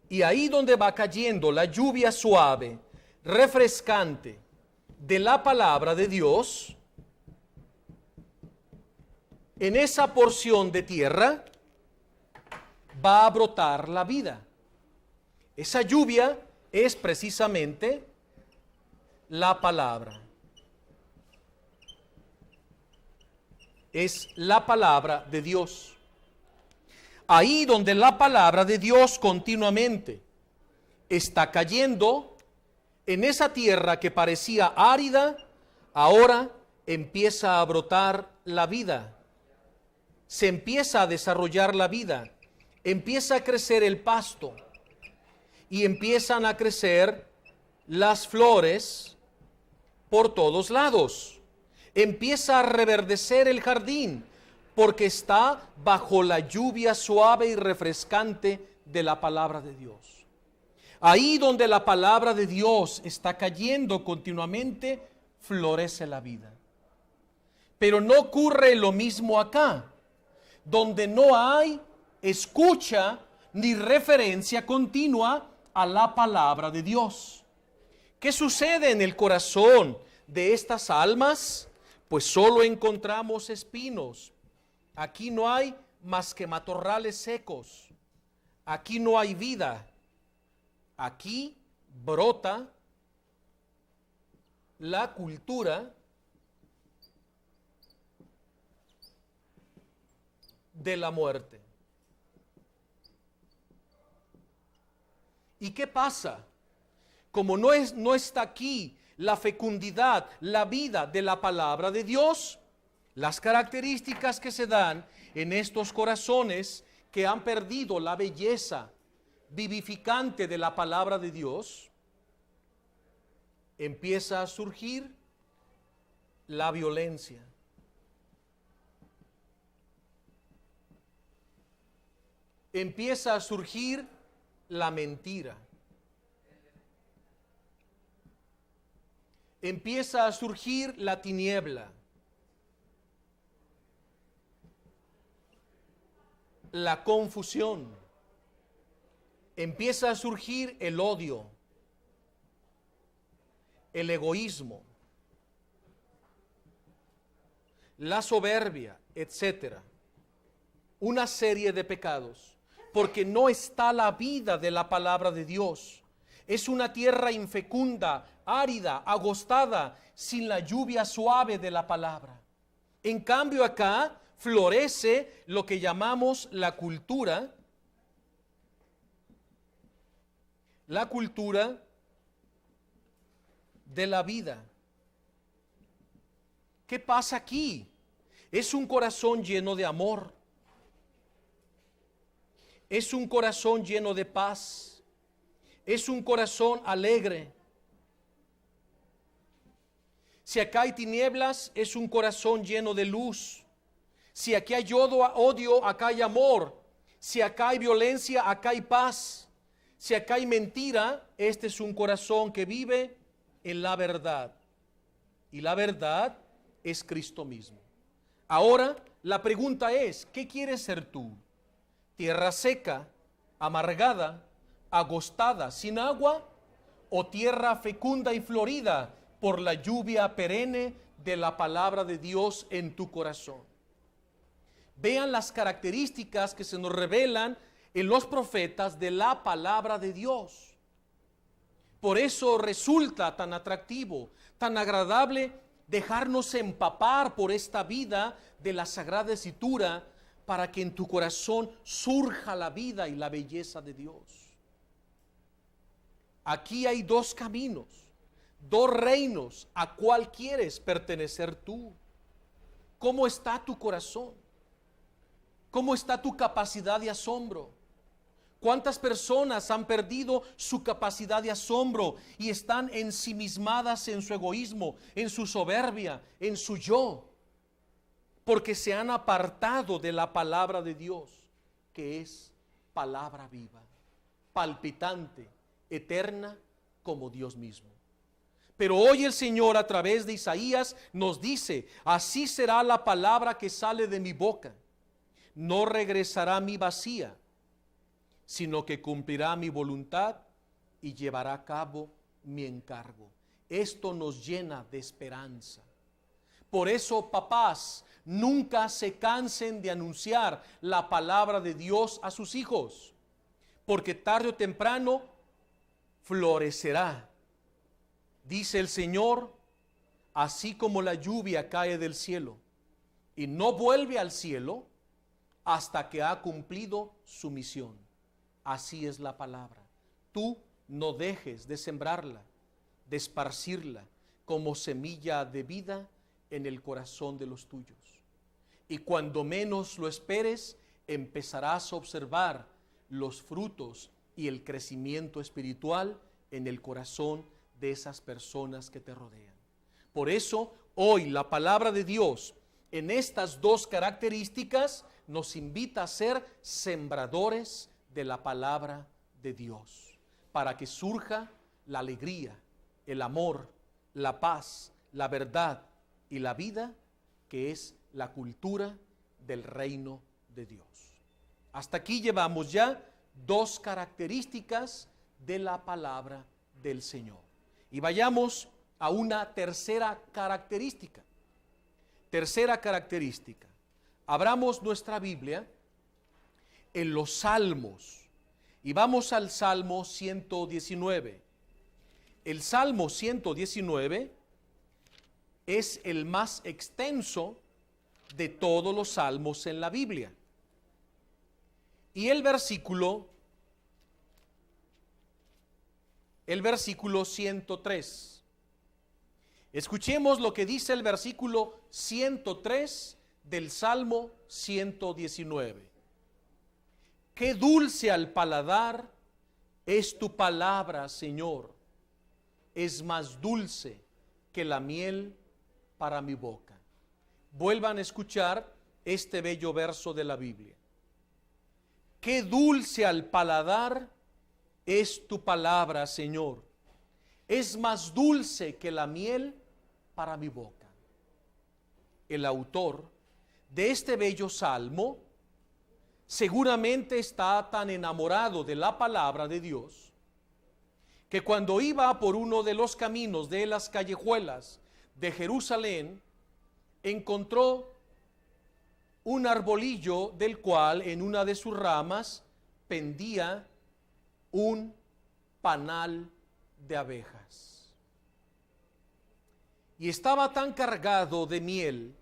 y ahí donde va cayendo la lluvia suave, refrescante de la palabra de Dios, en esa porción de tierra va a brotar la vida. Esa lluvia es precisamente la palabra. Es la palabra de Dios. Ahí donde la palabra de Dios continuamente está cayendo, en esa tierra que parecía árida, ahora empieza a brotar la vida. Se empieza a desarrollar la vida. Empieza a crecer el pasto. Y empiezan a crecer las flores por todos lados. Empieza a reverdecer el jardín porque está bajo la lluvia suave y refrescante de la palabra de Dios. Ahí donde la palabra de Dios está cayendo continuamente, florece la vida. Pero no ocurre lo mismo acá, donde no hay escucha ni referencia continua a la palabra de Dios. ¿Qué sucede en el corazón de estas almas? Pues solo encontramos espinos. Aquí no hay más que matorrales secos. Aquí no hay vida. Aquí brota la cultura de la muerte. ¿Y qué pasa? Como no está aquí la fecundidad, la vida de la palabra de Dios, las características que se dan en estos corazones que han perdido la belleza vivificante de la palabra de Dios, empieza a surgir la violencia. Empieza a surgir la mentira. Empieza a surgir la tiniebla. La confusión. Empieza a surgir el odio, el egoísmo, la soberbia, etcétera. Una serie de pecados, porque no está la vida de la palabra de Dios. Es una tierra infecunda, árida, agostada, sin la lluvia suave de la palabra. En cambio acá florece lo que llamamos la cultura de la vida. ¿Qué pasa aquí? Es un corazón lleno de amor. Es un corazón lleno de paz. Es un corazón alegre. Si acá hay tinieblas, es un corazón lleno de luz. Si aquí hay odio, acá hay amor. Si acá hay violencia, acá hay paz. Si acá hay mentira, este es un corazón que vive en la verdad. Y la verdad es Cristo mismo. Ahora, la pregunta es, ¿qué quieres ser tú? ¿Tierra seca, amargada, agostada, sin agua? ¿O tierra fecunda y florida por la lluvia perenne de la palabra de Dios en tu corazón? Vean las características que se nos revelan en los profetas de la palabra de Dios. Por eso resulta tan atractivo, tan agradable dejarnos empapar por esta vida de la Sagrada Escritura para que en tu corazón surja la vida y la belleza de Dios. Aquí hay dos caminos, dos reinos. ¿A cuál quieres pertenecer tú? ¿Cómo está tu corazón? ¿Cómo está tu capacidad de asombro? ¿Cuántas personas han perdido su capacidad de asombro y están ensimismadas en su egoísmo, en su soberbia, en su yo? Porque se han apartado de la palabra de Dios, que es palabra viva, palpitante, eterna como Dios mismo. Pero hoy el Señor a través de Isaías nos dice, así será la palabra que sale de mi boca. No regresará a mí vacía, sino que cumplirá mi voluntad y llevará a cabo mi encargo. Esto nos llena de esperanza. Por eso, papás, nunca se cansen de anunciar la palabra de Dios a sus hijos, porque tarde o temprano florecerá. Dice el Señor, así como la lluvia cae del cielo y no vuelve al cielo hasta que ha cumplido su misión. Así es la palabra. Tú no dejes de sembrarla, de esparcirla como semilla de vida en el corazón de los tuyos. Y cuando menos lo esperes, empezarás a observar los frutos y el crecimiento espiritual en el corazón de esas personas que te rodean. Por eso, hoy la palabra de Dios, en estas dos características, nos invita a ser sembradores de la palabra de Dios, para que surja la alegría, el amor, la paz, la verdad y la vida, que es la cultura del reino de Dios. Hasta aquí llevamos ya dos características de la palabra del Señor. Y vayamos a una tercera característica. Tercera característica. Abramos nuestra Biblia en los Salmos y vamos al Salmo 119. El Salmo 119 es el más extenso de todos los salmos en la Biblia. Y el versículo 103. Escuchemos lo que dice el versículo 103 del Salmo 119. Qué dulce al paladar es tu palabra, Señor. Es más dulce que la miel para mi boca. Vuelvan a escuchar este bello verso de la Biblia. Qué dulce al paladar es tu palabra, Señor. Es más dulce que la miel para mi boca. El autor de este bello salmo seguramente está tan enamorado de la palabra de Dios que cuando iba por uno de los caminos de las callejuelas de Jerusalén, encontró un arbolillo del cual en una de sus ramas pendía un panal de abejas. Y estaba tan cargado de miel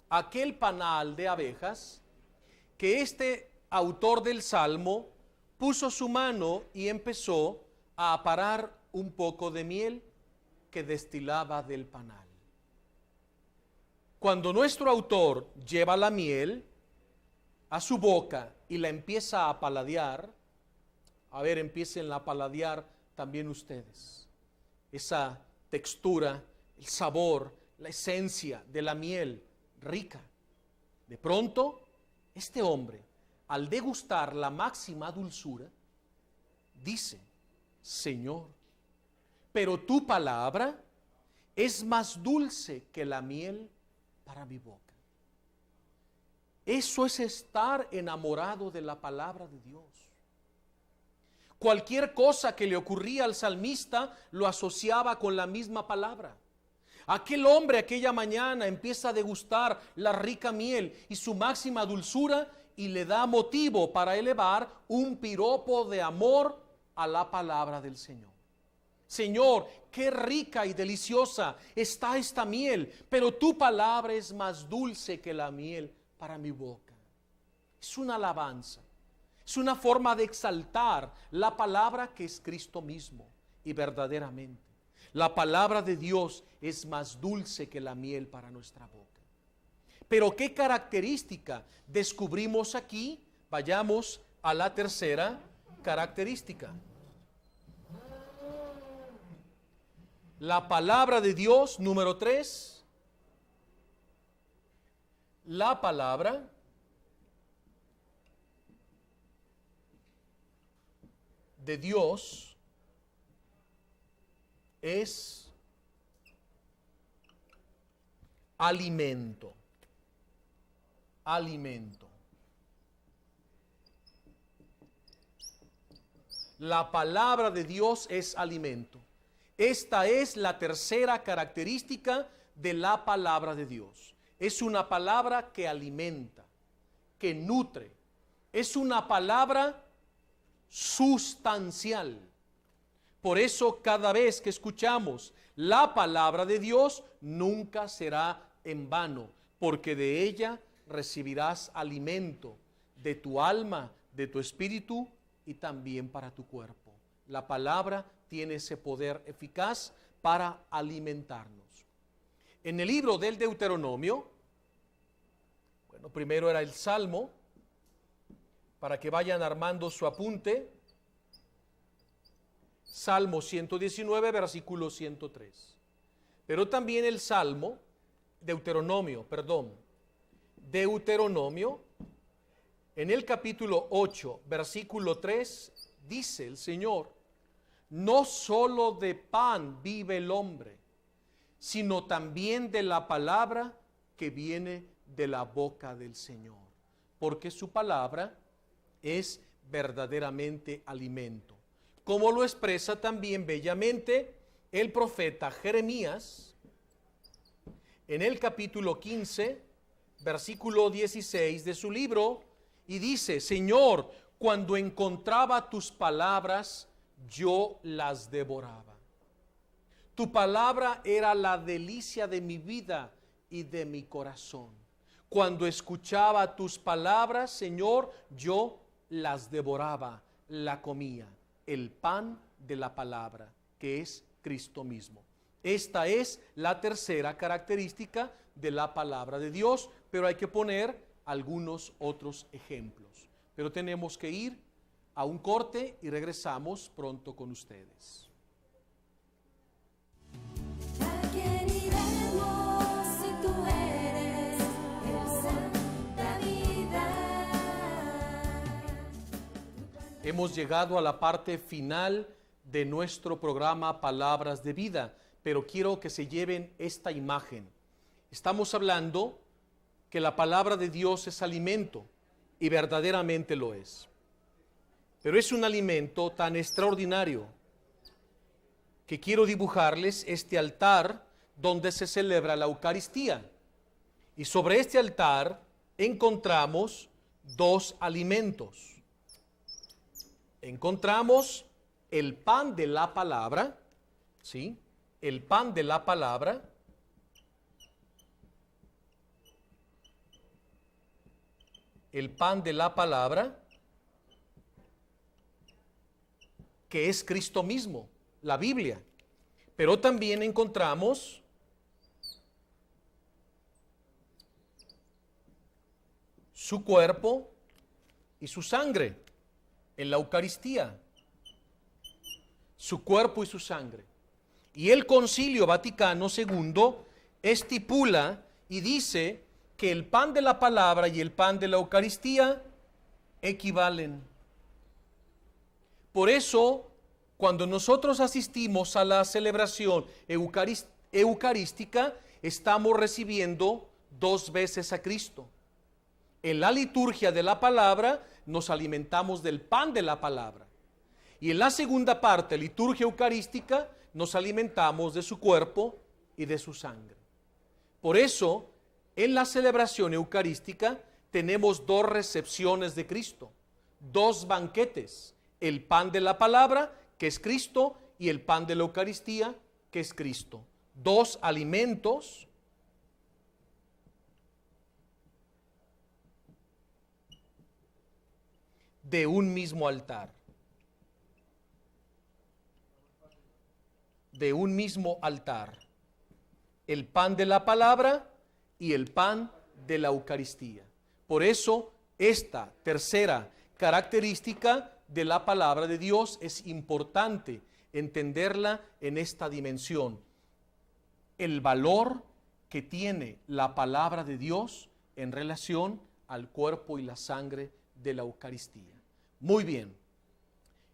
aquel panal de abejas que este autor del Salmo puso su mano y empezó a aparar un poco de miel que destilaba del panal. Cuando nuestro autor lleva la miel a su boca y la empieza a paladear, a ver, empiecen a paladear también ustedes, esa textura, el sabor, la esencia de la miel rica. De pronto, este hombre, al degustar la máxima dulzura, dice: Señor, pero tu palabra es más dulce que la miel para mi boca. Eso es estar enamorado de la palabra de Dios. Cualquier cosa que le ocurría al salmista lo asociaba con la misma palabra. Aquel hombre aquella mañana empieza a degustar la rica miel y su máxima dulzura y le da motivo para elevar un piropo de amor a la palabra del Señor. Señor, qué rica y deliciosa está esta miel, pero tu palabra es más dulce que la miel para mi boca. Es una alabanza, es una forma de exaltar la palabra que es Cristo mismo. Y verdaderamente, la palabra de Dios es más dulce que la miel para nuestra boca. Pero ¿qué característica descubrimos aquí? Vayamos a la tercera característica. La palabra de Dios, número 3. La palabra de Dios es alimento. Alimento. La palabra de Dios es alimento. Esta es la tercera característica de la palabra de Dios. Es una palabra que alimenta, que nutre. Es una palabra sustancial. Por eso cada vez que escuchamos la palabra de Dios, nunca será en vano, porque de ella recibirás alimento de tu alma, de tu espíritu y también para tu cuerpo. La palabra tiene ese poder eficaz para alimentarnos. En el libro del Deuteronomio, bueno, primero era el Salmo, para que vayan armando su apunte. Salmo 119, versículo 103. Pero también el Salmo, Deuteronomio, en el capítulo 8, versículo 3, dice el Señor: no solo de pan vive el hombre, sino también de la palabra que viene de la boca del Señor. Porque su palabra es verdaderamente alimento. Como lo expresa también bellamente el profeta Jeremías en el capítulo 15, versículo 16 de su libro, y dice: Señor, cuando encontraba tus palabras, yo las devoraba. Tu palabra era la delicia de mi vida y de mi corazón. Cuando escuchaba tus palabras, Señor, yo las devoraba, la comía. El pan de la palabra, que es Cristo mismo. Esta es la tercera característica de la palabra de Dios, pero hay que poner algunos otros ejemplos. Pero tenemos que ir a un corte y regresamos pronto con ustedes. ¿A quién iremos si tú eres el Santa Vida? Hemos llegado a la parte final de nuestro programa Palabras de Vida, pero quiero que se lleven esta imagen. Estamos hablando que la palabra de Dios es alimento, y verdaderamente lo es. Pero es un alimento tan extraordinario que quiero dibujarles este altar donde se celebra la Eucaristía. Y sobre este altar encontramos dos alimentos. Encontramos el pan de la palabra, ¿sí? El pan de la palabra. El pan de la palabra, que es Cristo mismo, la Biblia. Pero también encontramos su cuerpo y su sangre en la Eucaristía. Su cuerpo y su sangre. Y el Concilio Vaticano II estipula y dice que el pan de la palabra y el pan de la Eucaristía equivalen. Por eso, cuando nosotros asistimos a la celebración eucarística, estamos recibiendo dos veces a Cristo. En la liturgia de la palabra nos alimentamos del pan de la palabra. Y en la segunda parte, liturgia eucarística, nos alimentamos de su cuerpo y de su sangre. Por eso, en la celebración eucarística tenemos dos recepciones de Cristo, dos banquetes: el pan de la palabra, que es Cristo, y el pan de la Eucaristía, que es Cristo. Dos alimentos de un mismo altar. De un mismo altar. El pan de la palabra y el pan de la Eucaristía. Por eso, esta tercera característica de la palabra de Dios es importante entenderla en esta dimensión. El valor que tiene la palabra de Dios en relación al cuerpo y la sangre de la Eucaristía. Muy bien,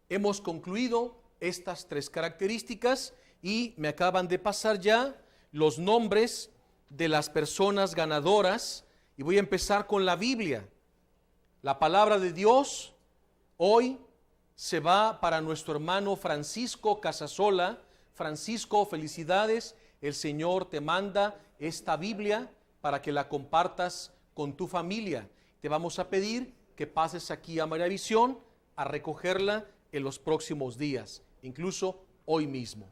hemos concluido estas tres características y me acaban de pasar ya los nombres de las personas ganadoras y voy a empezar con la Biblia. La palabra de Dios hoy se va para nuestro hermano Francisco Casasola. Francisco, felicidades. El Señor te manda esta Biblia para que la compartas con tu familia. Te vamos a pedir que pases aquí a María Visión a recogerla en los próximos días. Incluso hoy mismo.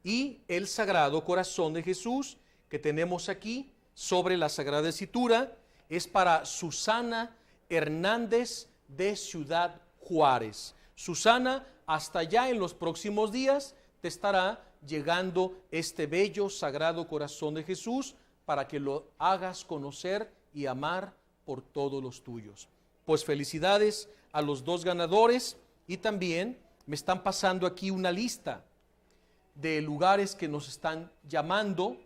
Y el Sagrado Corazón de Jesús que tenemos aquí sobre la Sagrada Escritura es para Susana Hernández de Ciudad Juárez. Susana, hasta allá en los próximos días te estará llegando este bello Sagrado Corazón de Jesús para que lo hagas conocer y amar por todos los tuyos. Pues felicidades a los dos ganadores, y también me están pasando aquí una lista de lugares que nos están llamando,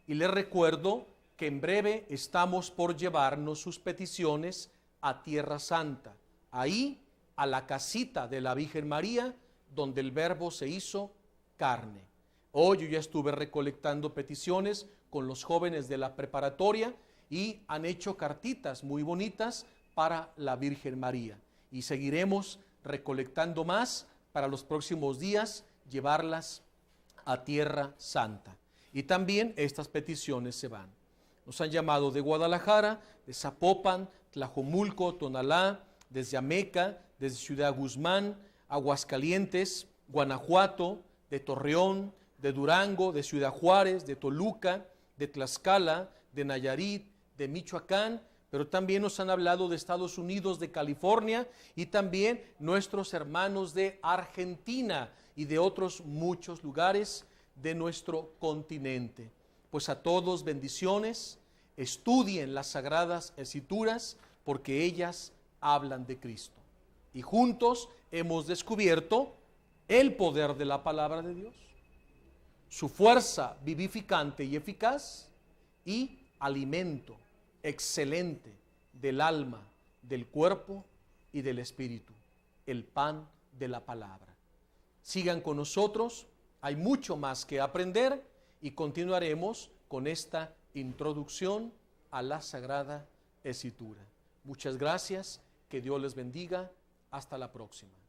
y les recuerdo que en breve estamos por llevarnos sus peticiones a Tierra Santa, ahí a la casita de la Virgen María, donde el Verbo se hizo carne. Hoy yo ya estuve recolectando peticiones con los jóvenes de la preparatoria y han hecho cartitas muy bonitas para la Virgen María. Y seguiremos recolectando más para los próximos días, llevarlas a Tierra Santa. Y también estas peticiones se van. Nos han llamado de Guadalajara, de Zapopan, Tlajomulco, Tonalá, desde Ameca, desde Ciudad Guzmán, Aguascalientes, Guanajuato, de Torreón, de Durango, de Ciudad Juárez, de Toluca, de Tlaxcala, de Nayarit, de Michoacán, pero también nos han hablado de Estados Unidos, de California, y también nuestros hermanos de Argentina y de otros muchos lugares de nuestro continente. Pues a todos bendiciones, estudien las Sagradas Escrituras porque ellas hablan de Cristo. Y juntos hemos descubierto el poder de la palabra de Dios, su fuerza vivificante y eficaz, y alimento excelente del alma, del cuerpo y del espíritu, el pan de la palabra. Sigan con nosotros, hay mucho más que aprender y continuaremos con esta introducción a la Sagrada Escritura. Muchas gracias, que Dios les bendiga, hasta la próxima.